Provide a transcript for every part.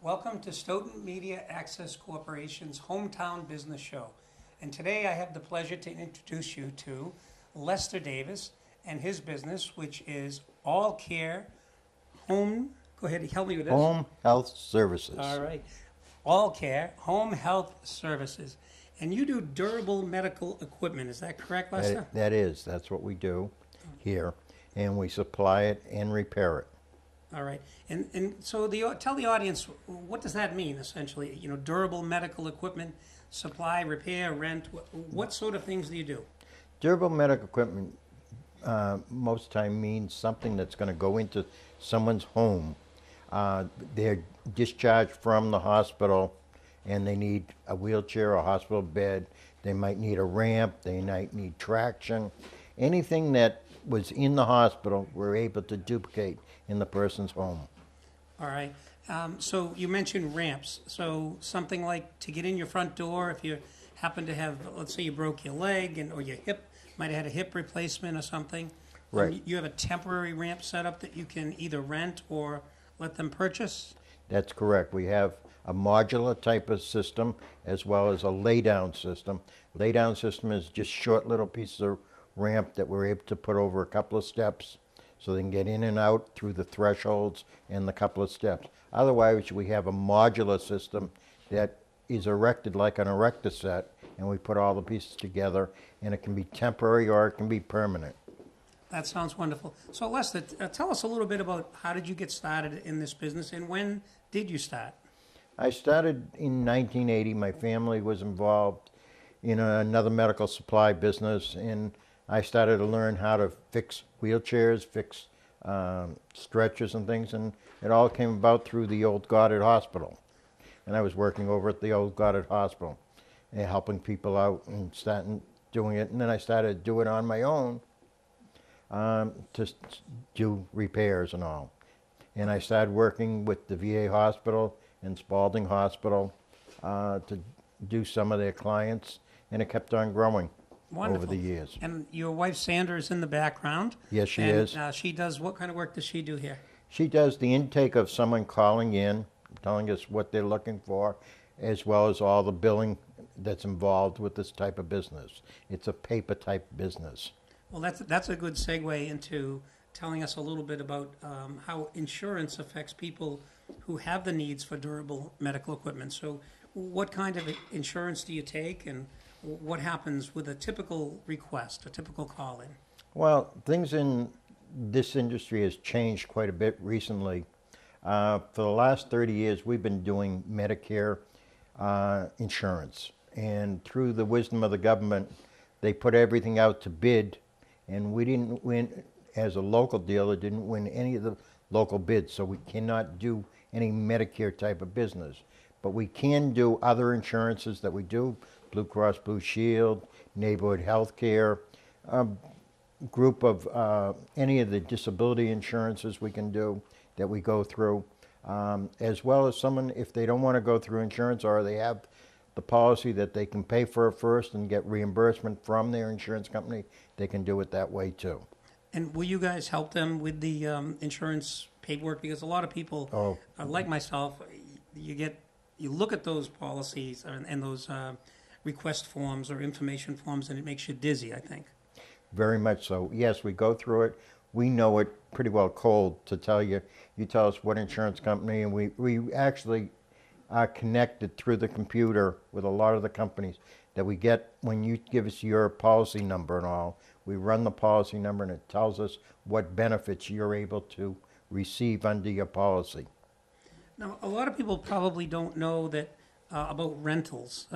Welcome to Stoughton Media Access Corporation's Hometown Business Show. And today I have the pleasure to introduce you to Lester Davis and his business, which is All Care Home. Go ahead, help me with this. Home Health Services. All right. All Care Home Health Services. And you do durable medical equipment. Is that correct, Lester? That's what we do here. And we supply it and repair it. All right. And so tell the audience, what does that mean, essentially? You know, durable medical equipment, supply, repair, rent. What sort of things do you do? Durable medical equipment most of the time means something that's going to go into someone's home. They're discharged from the hospital and they need a wheelchair or a hospital bed. They might need a ramp. They might need traction. Anything that was in the hospital, we're able to duplicate in the person's home. All right. So you mentioned ramps. So something like to get in your front door, if you happen to have, let's say you broke your leg or your hip, might have had a hip replacement or something. Right. You have a temporary ramp set up that you can either rent or let them purchase? That's correct. We have a modular type of system as well as a lay-down system. Lay-down system is just short little pieces of ramp that we're able to put over a couple of steps so they can get in and out through the thresholds and the couple of steps. Otherwise, we have a modular system that is erected like an erector set, and we put all the pieces together, and it can be temporary or it can be permanent. That sounds wonderful. So Lester, tell us a little bit about how did you get started in this business and when did you start? I started in 1980. My family was involved in another medical supply business, and I started to learn how to fix wheelchairs, fix stretchers and things, and it all came about through the old Goddard Hospital. And I was working over at the old Goddard Hospital and helping people out and starting doing it. And then I started to do it on my own to do repairs and all. And I started working with the VA hospital and Spalding Hospital to do some of their clients, and it kept on growing. Wonderful. Over the years. And your wife Sandra is in the background. Yes, she is. She does, what kind of work does she do here? She does the intake of someone calling in, telling us what they're looking for, as well as all the billing that's involved with this type of business. It's a paper type business. Well, that's a good segue into telling us a little bit about how insurance affects people who have the needs for durable medical equipment. So what kind of insurance do you take, and what happens with a typical request, a typical call-in? Well, things in this industry has changed quite a bit recently. For the last 30 years, we've been doing Medicare insurance. And through the wisdom of the government, they put everything out to bid, and we didn't win, as a local dealer, didn't win any of the local bids, so we cannot do any Medicare type of business. But we can do other insurances that we do, Blue Cross Blue Shield, neighborhood health care, group of any of the disability insurances we can do that we go through, as well as someone, if they don't want to go through insurance or they have the policy that they can pay for it first and get reimbursement from their insurance company, they can do it that way too. And will you guys help them with the insurance paperwork? Because a lot of people, like myself, you look at those policies and those request forms or information forms, and it makes you dizzy, I think. Very much so. Yes, we go through it. We know it pretty well cold to tell you. You tell us what insurance company, and we actually are connected through the computer with a lot of the companies that we get. When you give us your policy number and all, we run the policy number and it tells us what benefits you're able to receive under your policy. Now, a lot of people probably don't know that about rentals.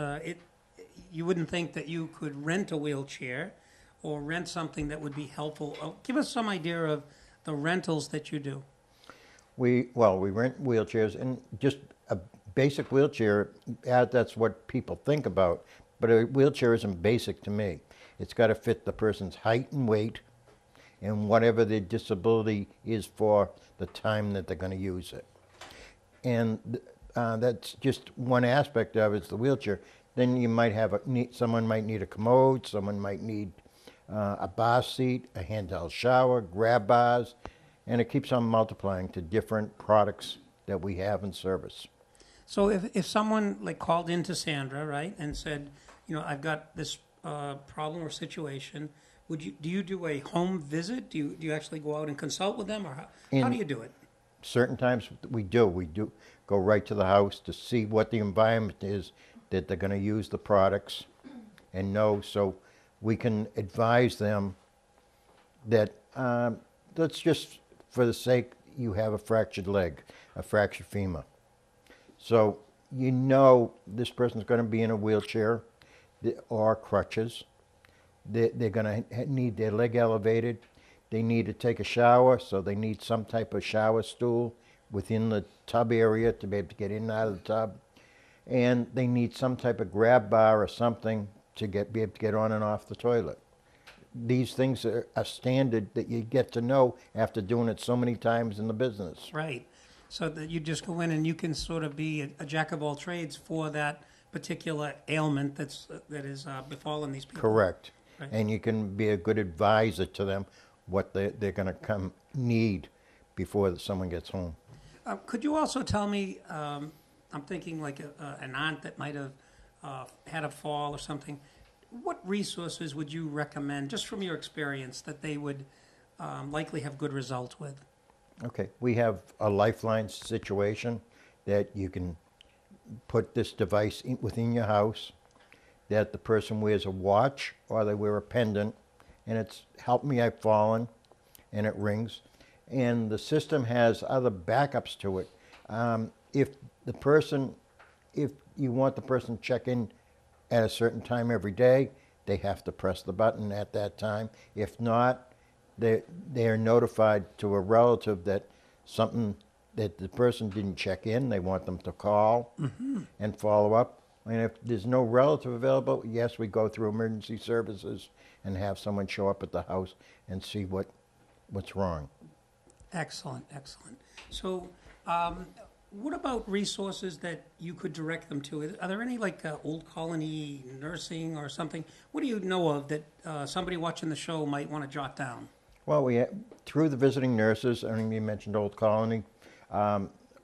You wouldn't think that you could rent a wheelchair or rent something that would be helpful. Give us some idea of the rentals that you do. We rent wheelchairs, and just a basic wheelchair, that's what people think about, but a wheelchair isn't basic to me. It's got to fit the person's height and weight and whatever their disability is for the time that they're going to use it. And that's just one aspect of it, is the wheelchair. Then you might have someone might need a commode, someone might need a bar seat, a handheld shower, grab bars, and it keeps on multiplying to different products that we have in service. So if someone like called into Sandra, right, and said, you know, I've got this problem or situation, do you do a home visit? Do you actually go out and consult with them, or how do In you do it? certain times we do. We do go right to the house to see what the environment is that they're going to use the products and know, so we can advise them that let's just, for the sake, you have a fractured leg, a fractured femur. So you know this person's going to be in a wheelchair or crutches. They're going to need their leg elevated. They need to take a shower, so they need some type of shower stool within the tub area to be able to get in and out of the tub. And they need some type of grab bar or something to be able to get on and off the toilet. These things are standard that you get to know after doing it so many times in the business. Right. So that you just go in and you can sort of be a jack of all trades for that particular ailment that is befallen these people. Correct. Right. And you can be a good advisor to them what they're going to need before someone gets home. Could you also tell me, I'm thinking like an aunt that might have had a fall or something, what resources would you recommend, just from your experience, that they would likely have good results with? Okay, we have a lifeline situation that you can put this device within your house, that the person wears a watch or they wear a pendant, and it's "Help Me, I've Fallen," and it rings. And the system has other backups to it. If you want the person to check in at a certain time every day, they have to press the button at that time. If not, they are notified to a relative that the person didn't check in. They want them to call and follow up. And if there's no relative available, yes, we go through emergency services and have someone show up at the house and see what's wrong. Excellent, excellent. So what about resources that you could direct them to? Are there any like old colony nursing or something? What do you know of that somebody watching the show might want to jot down? Well, through the visiting nurses, I mean, you mentioned Old Colony,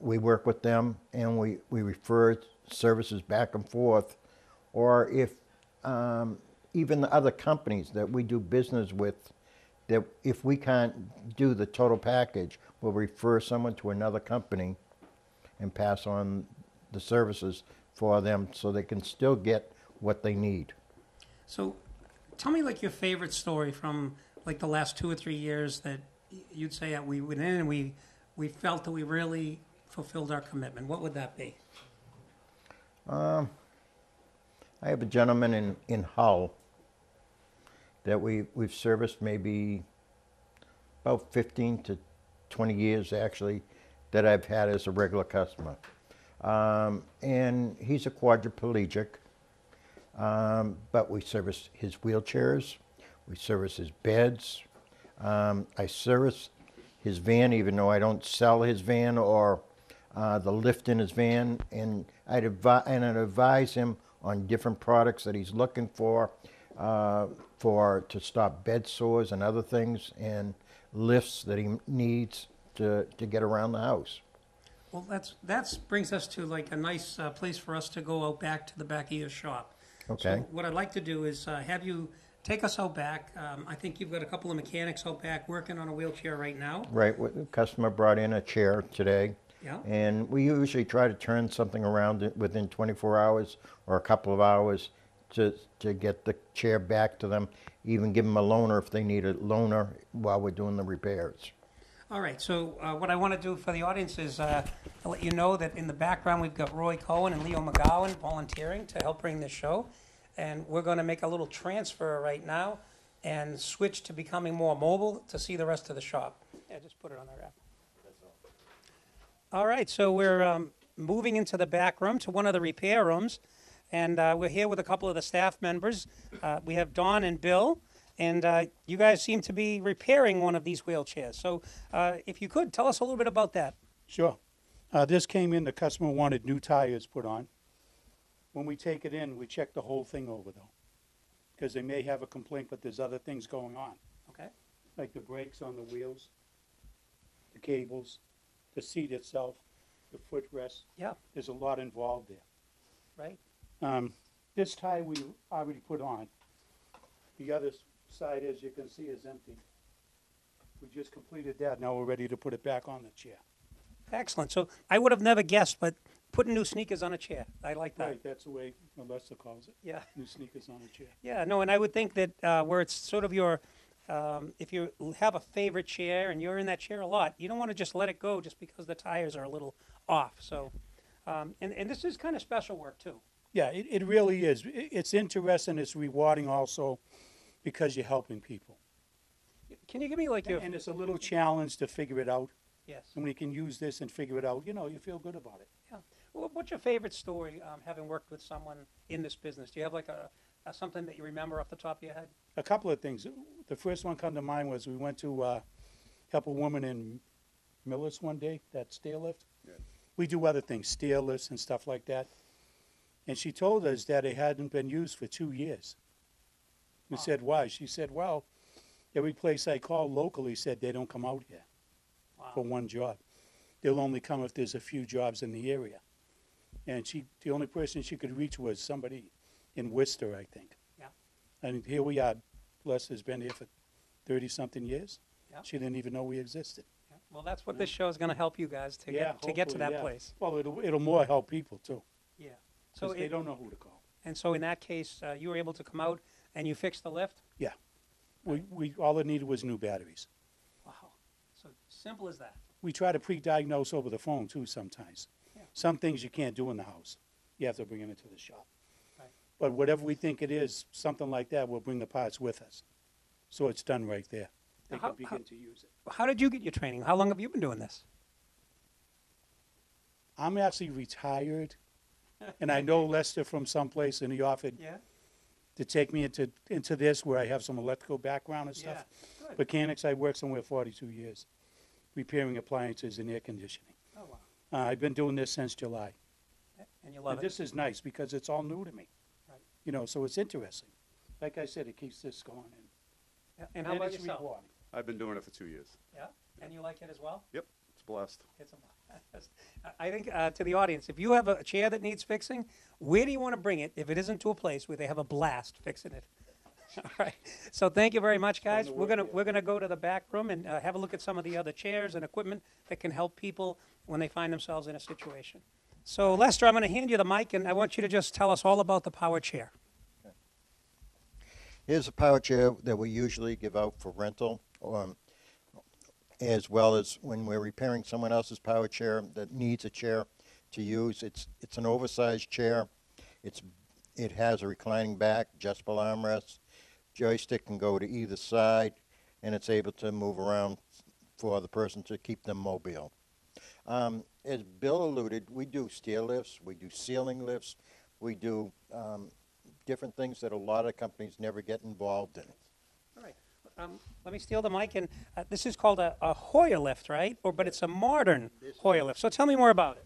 we work with them and we refer services back and forth. Or if even the other companies that we do business with, that if we can't do the total package, we'll refer someone to another company and pass on the services for them so they can still get what they need. So tell me like your favorite story from like the last 2 or 3 years that you'd say that we went in and we felt that we really fulfilled our commitment. What would that be? I have a gentleman in Hull that we've serviced maybe about 15 to 20 years actually, that I've had as a regular customer. And he's a quadriplegic, but we service his wheelchairs, we service his beds, I service his van, even though I don't sell his van or the lift in his van, and I'd advise him on different products that he's looking for to stop bed sores and other things, and lifts that he needs to get around the house. Well, that brings us to like a nice place for us to go out back to the back of your shop. Okay. So what I'd like to do is have you take us out back. I think you've got a couple of mechanics out back working on a wheelchair right now. Right. The customer brought in a chair today. Yeah. And we usually try to turn something around within 24 hours or a couple of hours to get the chair back to them, even give them a loaner if they need a loaner while we're doing the repairs. All right, so what I want to do for the audience is I'll let you know that in the background we've got Roy Cohen and Leo McGowan volunteering to help bring this show. And we're going to make a little transfer right now and switch to becoming more mobile to see the rest of the shop. Yeah, just put it on the wrap. All right, so we're moving into the back room to one of the repair rooms. And we're here with a couple of the staff members. We have Don and Bill. And you guys seem to be repairing one of these wheelchairs. So if you could, tell us a little bit about that. Sure. This came in, the customer wanted new tires put on. When we take it in, we check the whole thing over, though, because they may have a complaint, but there's other things going on, Okay. like the brakes on the wheels, the cables, the seat itself. the footrest. Yeah, There's a lot involved there. right. This tire we already put on. The other side, as you can see, is empty. We just completed that. Now we're ready to put it back on the chair. Excellent. So I would have never guessed, but putting new sneakers on a chair. I like that. Right, that's the way Melissa calls it. Yeah. New sneakers on a chair. Yeah, no, and I would think that where it's sort of your, if you have a favorite chair and you're in that chair a lot, you don't want to just let it go just because the tires are a little off. So, and this is kind of special work too. Yeah, it really is. It's interesting. It's rewarding also because you're helping people. Can you give me like your? And it's a little challenge to figure it out. Yes. And when you can use this and figure it out, you feel good about it. Yeah. Well, what's your favorite story, having worked with someone in this business? Do you have like a something that you remember off the top of your head? A couple of things. The first one come to mind was we went to help a woman in Millis one day, that stair lift. Yeah. We do other things, stair lifts and stuff like that. And she told us that it hadn't been used for 2 years. We said, why? She said, well, every place I call locally said they don't come out here for one job. They'll only come if there's a few jobs in the area. And the only person she could reach was somebody in Worcester, I think. Yeah. And here we are. Lester's been here for 30-something years. Yeah. She didn't even know we existed. Yeah. Well, that's what this show is going to help you guys to get to hopefully, that yeah. place. Well, it'll more help people, too, Yeah. because So they don't know who to call. and so in that case, you were able to come out and you fixed the lift. Yeah. All it needed was new batteries. Wow. So simple as that. We try to pre-diagnose over the phone, too, sometimes. Yeah. Some things you can't do in the house. You have to bring it into the shop. Right. But whatever we think it is, something like that, we'll bring the parts with us. So it's done right there. They Now, can begin to use it. How did you get your training? How long have you been doing this? I'm actually retired, and I know Lester from someplace, and he offered Yeah. to take me into this where I have some electrical background and stuff. Good. Mechanics, I worked somewhere 42 years, repairing appliances and air conditioning. Oh wow. I've been doing this since July. And you love And it. this is nice because it's all new to me. Right. So it's interesting. Like I said, it keeps this going. Yeah. And how about it's yourself? rewarding. I've been doing it for 2 years. Yeah. And you like it as well? Yep, it's blessed. It's a, I think to the audience, if you have a chair that needs fixing, where do you want to bring it if it isn't to a place where they have a blast fixing it? All right. So thank you very much, guys. We're gonna go to the back room and have a look at some of the other chairs and equipment that can help people when they find themselves in a situation. So Lester, I'm going to hand you the mic, and I want you to just tell us all about the power chair. Here's a power chair that we usually give out for rental, as well as when we're repairing someone else's power chair that needs a chair to use. It's an oversized chair. It has a reclining back, adjustable armrest, joystick can go to either side, and it's able to move around for the person to keep them mobile. As Bill alluded, we do stair lifts, we do ceiling lifts, we do different things that a lot of companies never get involved in. All right. Let me steal the mic, and this is called a Hoyer lift, right? But it's a modern Hoyer lift. So tell me more about it.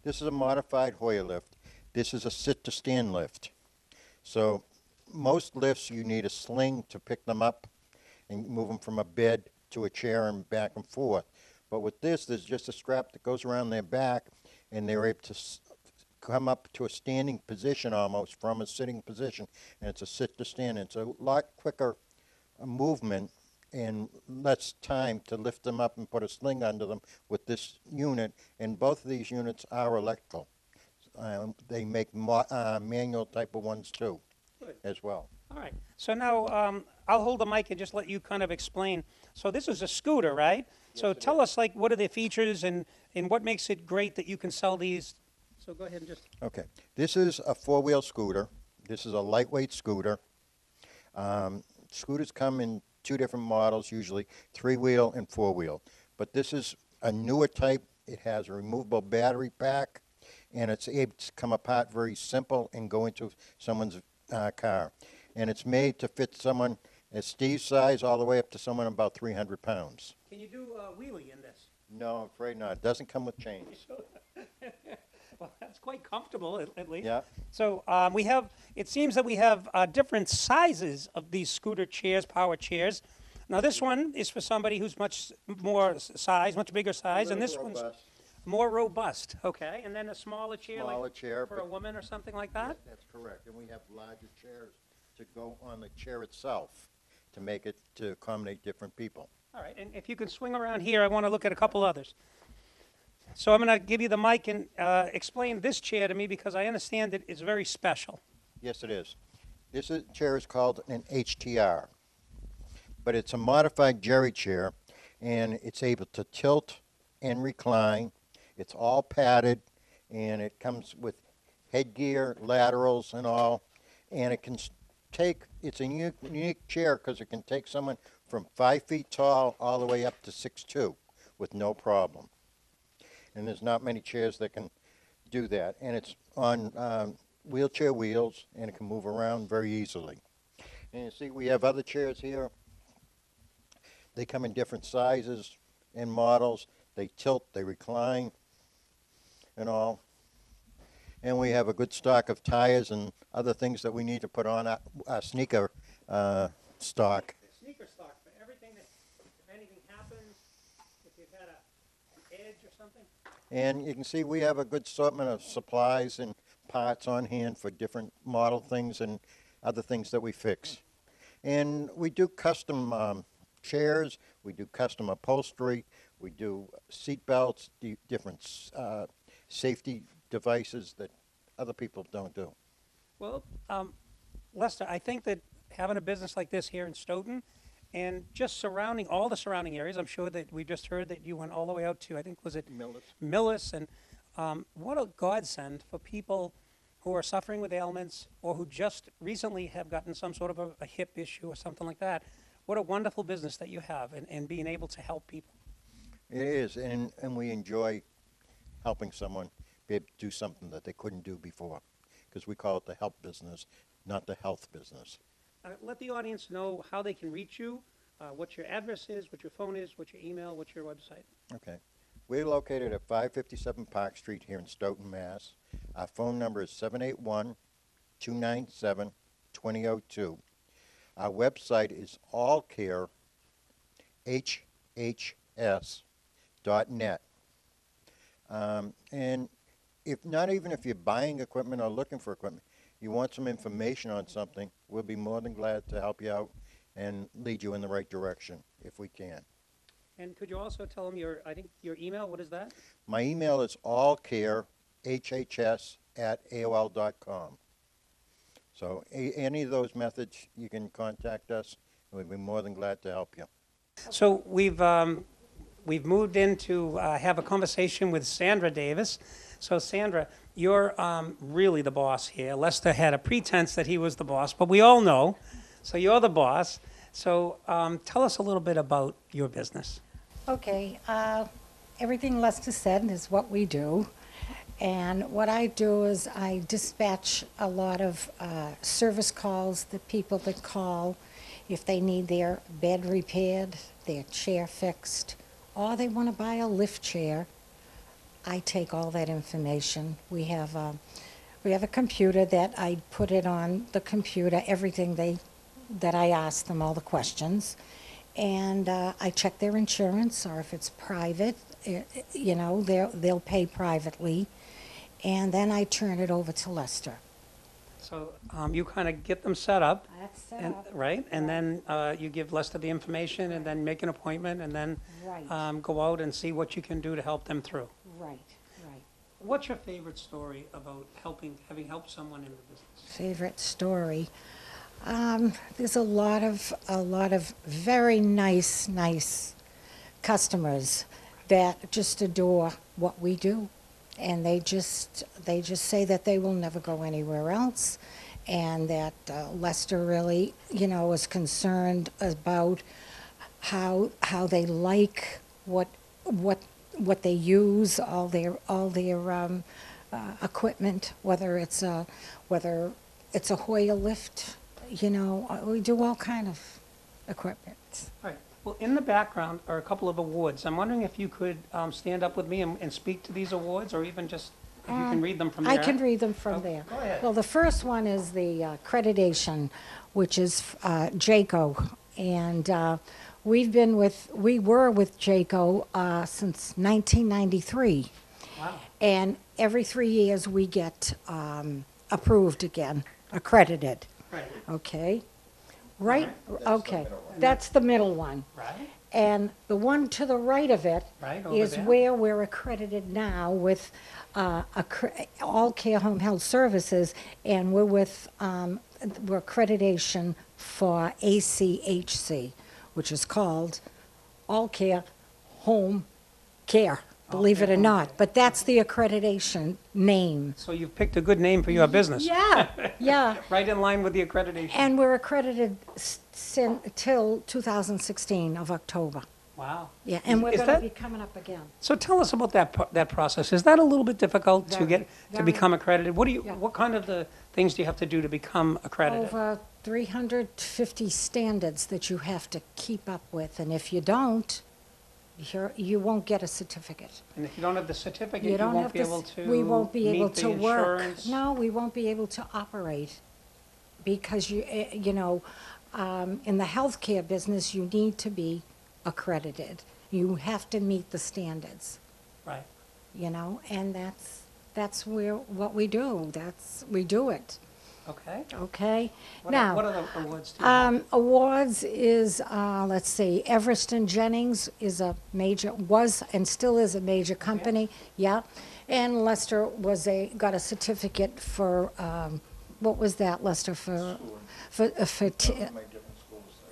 This is a modified Hoyer lift. This is a sit-to-stand lift. So most lifts, you need a sling to pick them up and move them from a bed to a chair and back and forth. But with this, there's just a strap that goes around their back, and they're able to come up to a standing position almost from a sitting position, and it's a sit-to-stand. It's a lot quicker movement and less time to lift them up and put a sling under them with this unit, and both of these units are electrical. They make manual type of ones too. Good. As well. All right. So now I'll hold the mic and just let you kind of explain. So this is a scooter, right? So tell us, like, what are the features and what makes it great that you can sell these? So go ahead and just. Okay. This is a four-wheel scooter. This is a lightweight scooter. Scooters come in two different models, usually three-wheel and four-wheel. But this is a newer type. It has a removable battery pack, and it's able to come apart very simple and go into someone's car. And it's made to fit someone at Steve's size all the way up to someone about 300 pounds. Can you do a wheelie in this? No, I'm afraid not. It doesn't come with chains. Well, that's quite comfortable, at least. Yeah. So it seems that we have different sizes of these scooter chairs, power chairs. Now this one is for somebody who's much more size, much bigger size, and this one's a More robust, okay. And then a smaller chair, Smaller like chair, for a but- woman or something like that? That's correct, and we have larger chairs to go on the chair itself to make it, to accommodate different people. All right, and if you can swing around here, I want to look at a couple others. So I'm going to give you the mic and explain this chair to me because I understand that it's very special. Yes, it is. Chair is called an HTR, but it's a modified jerry chair, and it's able to tilt and recline. It's all padded, and it comes with headgear, laterals, and all. And it can it's a unique chair because it can take someone from 5 feet tall all the way up to 6'2" with no problem. And there's not many chairs that can do that. And it's on wheelchair wheels, and it can move around very easily. And you see, we have other chairs here. They come in different sizes and models. They tilt, they recline, and all. And we have a good stock of tires and other things that we need to put on our sneaker stock. Sneaker stock for everything that, if anything happens, if you've had an edge or something. And you can see we have a good assortment of supplies and parts on hand for different model things and other things that we fix. And we do custom chairs, we do custom upholstery, we do seat belts, different safety devices that other people don't do. Well, Lester, I think that having a business like this here in Stoughton and just surrounding, all the surrounding areas, I'm sure that we just heard that you went all the way out to, I think, was it Millis, and what a godsend for people who are suffering with ailments or who just recently have gotten some sort of a hip issue or something like that. What a wonderful business that you have and being able to help people. It is, and we enjoy helping someone be able to do something that they couldn't do before, because we call it the help business, not the health business. Let the audience know how they can reach you, what your address is, what your phone is, what your email, what's your website. Okay. We're located at 557 Park Street here in Stoughton, Mass. Our phone number is 781-297-2002. Our website is allcarehhs.net. And if you're buying equipment or looking for equipment, you want some information on something, we'll be more than glad to help you out and lead you in the right direction if we can. And could you also tell them your email, what is that? My email is allcarehhs@aol.com. So any of those methods, you can contact us, and we'd be more than glad to help you. So we've moved in to have a conversation with Sandra Davis. So Sandra, you're really the boss here. Lester had a pretense that he was the boss, but we all know. So you're the boss. So tell us a little bit about your business. Okay, everything Lester said is what we do. And what I do is I dispatch a lot of service calls, the people that call if they need their bed repaired, their chair fixed, or they want to buy a lift chair. I take all that information. We have a computer that I put it on the computer, everything that I ask them, all the questions. And I check their insurance, or if it's private, they'll pay privately. And then I turn it over to Lester. So you kind of get them set up. That's set And, up. right, and then you give Lester the information, and then make an appointment, and then Right. go out and see what you can do to help them through. Right, right. What's your favorite story about having helped someone in the business? Favorite story. There's a lot of very nice customers that just adore what we do, and they just say that they will never go anywhere else, and that Lester really, is concerned about how they like what they use, all their equipment, whether it's a Hoyer lift. We do all kind of equipment. All right. Well, in the background are a couple of awards. I'm wondering if you could stand up with me and speak to these awards, or even just if you can read them from there. I can read them from there. Go ahead. Well, the first one is the accreditation, which is JACO, and we were with JACO since 1993, Wow. And every 3 years, we get approved again, accredited, Right. okay? Right, That's the okay, middle one. that's the middle one. Right. And the one to the right of it Right, over is there. where we're accredited now with All Care Home Health Services, and we're with, we're accreditation for ACHC, which is called All Care Home Care, believe it Care or Home not. Care. But that's the accreditation name. So you've picked a good name for your business. Yeah, yeah. Right in line with the accreditation. And we're accredited till 2016 of October. Wow. Yeah, and we're Is going to that- be coming up again. So tell us about that process. Is that a little bit difficult to Very, get, to very. become accredited? Yeah. What kind of the things do you have to do to become accredited? Over 350 standards that you have to keep up with, and if you don't, you won't get a certificate. And if you don't have the certificate, You you don't won't have be to, able to we won't be able meet the to work. insurance? No, we won't be able to operate, because you know, in the healthcare business, you need to be accredited. You have to meet the standards, Right. you know, and that's what we do. We do it, Okay. okay? What Now, what other awards do you have? awards is, let's see, Everest and Jennings is was and still is a major company, yeah. And Lester got a certificate for, what was that, Lester, for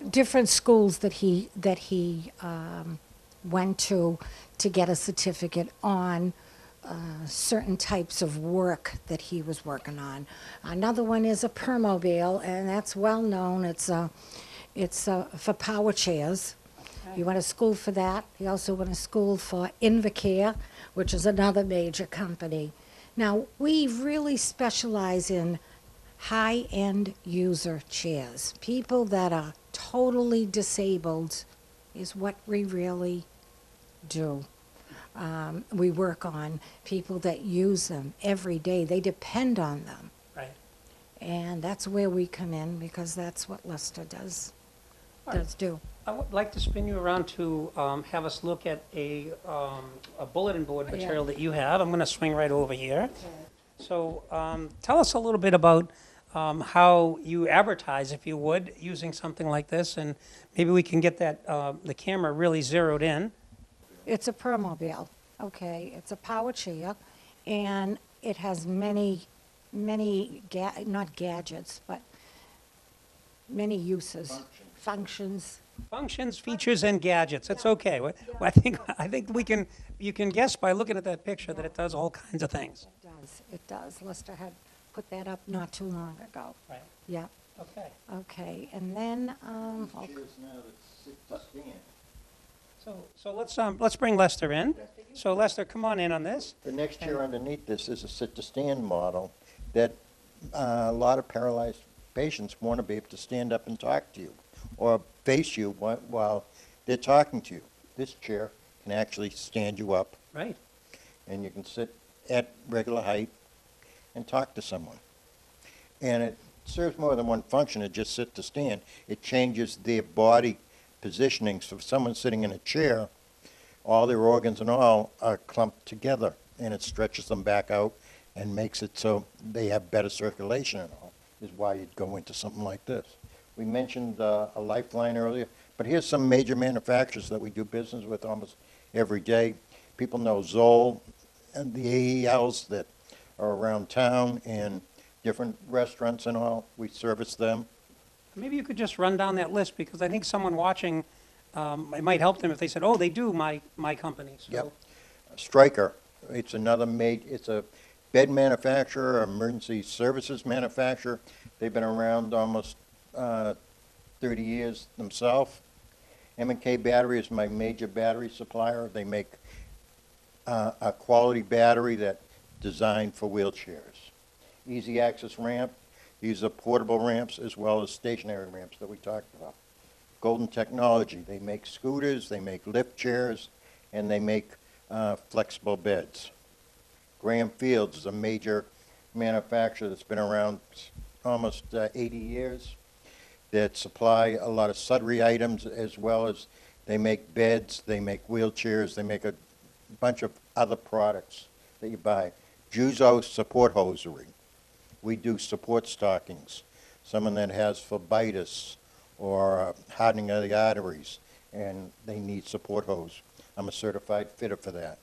different schools that he went to get a certificate on certain types of work that he was working on. Another one is a Permobile, and that's well known. It's for power chairs. He went to school for that. He also went to school for Invacare, which is another major company. Now, we really specialize in high-end user chairs. People that are totally disabled is what we really do. We work on people that use them every day. They depend on them. Right. And that's where we come in, because that's what Lester does All right. do. I would like to spin you around to have us look at a bulletin board Yeah. material that you have. I'm going to swing right over here. So tell us a little bit about how you advertise, if you would, using something like this, and maybe we can get that the camera really zeroed in. It's a Permobile, okay? It's a power chair, and it has many, not gadgets, but many uses, functions. Functions, features, and gadgets. It's okay. I think you can guess by looking at that picture that it does all kinds of things. It does. Lester had put that up not too long ago. Right. Yeah, Okay. okay, and then, So let's bring Lester in. So Lester, come on in on this. The next chair underneath this is a sit-to-stand model that a lot of paralyzed patients want to be able to stand up and talk to you or face you while they're talking to you. This chair can actually stand you up, Right. and you can sit at regular height and talk to someone. And it serves more than one function to just sit to stand. It changes their body positioning. So if someone's sitting in a chair, all their organs and all are clumped together, and it stretches them back out and makes it so they have better circulation and all, is why you'd go into something like this. We mentioned a Lifeline earlier, but here's some major manufacturers that we do business with almost every day. People know Zoll and the AELs that are around town and different restaurants and all. We service them. Maybe you could just run down that list, because I think someone watching, it might help them if they said, oh, they do my company. So, Yep. Stryker, it's it's a bed manufacturer, emergency services manufacturer. They've been around almost 30 years themselves. M&K Battery is my major battery supplier. They make a quality battery that designed for wheelchairs. Easy access ramp. These are portable ramps as well as stationary ramps that we talked about. Golden Technology, they make scooters, they make lift chairs, and they make flexible beds. Graham Fields is a major manufacturer that's been around almost 80 years that supply a lot of sundry items, as well as they make beds, they make wheelchairs, they make a bunch of other products that you buy. Juzo support hosiery. We do support stockings. Someone that has phlebitis or hardening of the arteries, and they need support hose. I'm a certified fitter for that.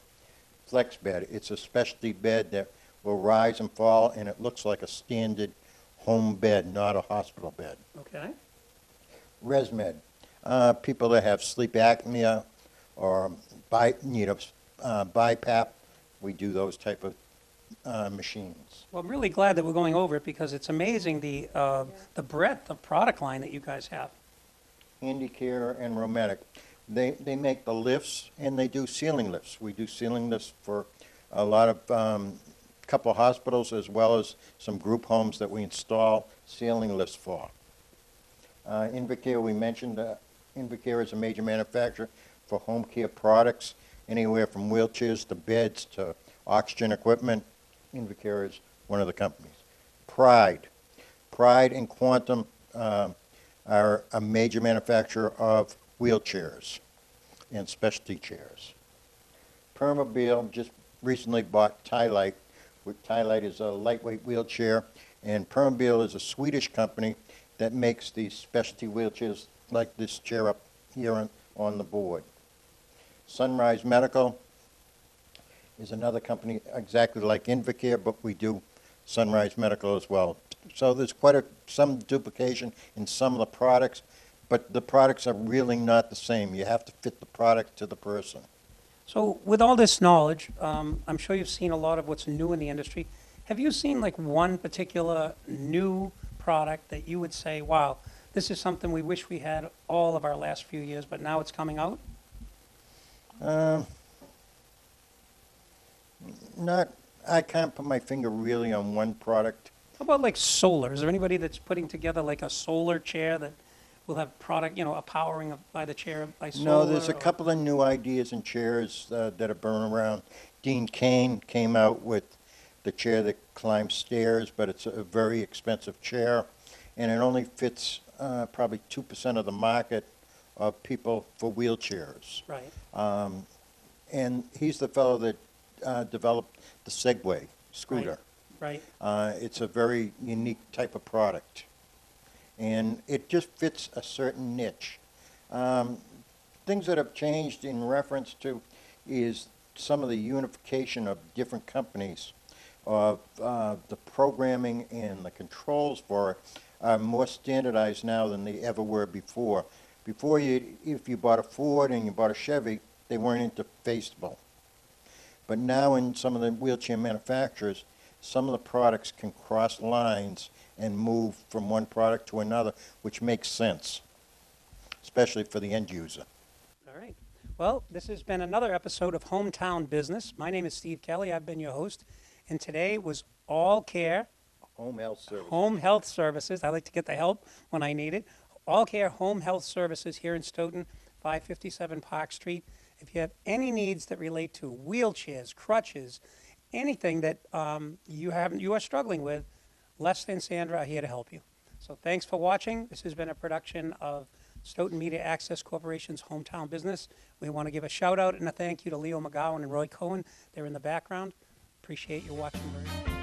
Flex bed. It's a specialty bed that will rise and fall, and it looks like a standard home bed, not a hospital bed. Okay. ResMed. People that have sleep apnea or need a BiPAP, we do those type of machines. Well, I'm really glad that we're going over it because it's amazing the breadth of product line that you guys have. Handicare and Romantic. They make the lifts and they do ceiling lifts. We do ceiling lifts for a lot of couple of hospitals as well as some group homes that we install ceiling lifts for. Invacare, we mentioned, Invacare is a major manufacturer for home care products, anywhere from wheelchairs to beds to oxygen equipment. Invacare is one of the companies. Pride and Quantum are a major manufacturer of wheelchairs and specialty chairs. Permobil just recently bought Tylite. Tylite is a lightweight wheelchair, and Permobil is a Swedish company that makes these specialty wheelchairs like this chair up here on the board. Sunrise Medical is another company exactly like Invacare, but we do Sunrise Medical as well. So there's some duplication in some of the products, but the products are really not the same. You have to fit the product to the person. So with all this knowledge, I'm sure you've seen a lot of what's new in the industry. Have you seen like one particular new product that you would say, wow, this is something we wish we had all of our last few years, but now it's coming out? I can't put my finger really on one product. How about like solar? Is there anybody that's putting together like a solar chair that will have product, a powering by the chair by solar? No, there's a couple of new ideas in chairs that are burning around. Dean Cain came out with the chair that climbs stairs, but it's a very expensive chair, and it only fits probably 2% of the market of people for wheelchairs. Right. And he's the fellow that developed the Segway scooter. Right. It's a very unique type of product, and it just fits a certain niche. Things that have changed in reference to is some of the unification of different companies, of the programming and the controls for it are more standardized now than they ever were before. Before, if you bought a Ford and you bought a Chevy, they weren't interfaceable. But now in some of the wheelchair manufacturers, some of the products can cross lines and move from one product to another, which makes sense, especially for the end user. All right. Well, this has been another episode of Hometown Business. My name is Steve Kelley. I've been your host. And today was All Care Home Health Services. Home Health Services. I like to get the help when I need it. All Care Home Health Services here in Stoughton, 557 Park Street. If you have any needs that relate to wheelchairs, crutches, anything that you are struggling with, Les and Sandra are here to help you. So thanks for watching. This has been a production of Stoughton Media Access Corporation's Hometown Business. We want to give a shout out and a thank you to Leo McGowan and Roy Cohen. They're in the background. Appreciate you watching very much.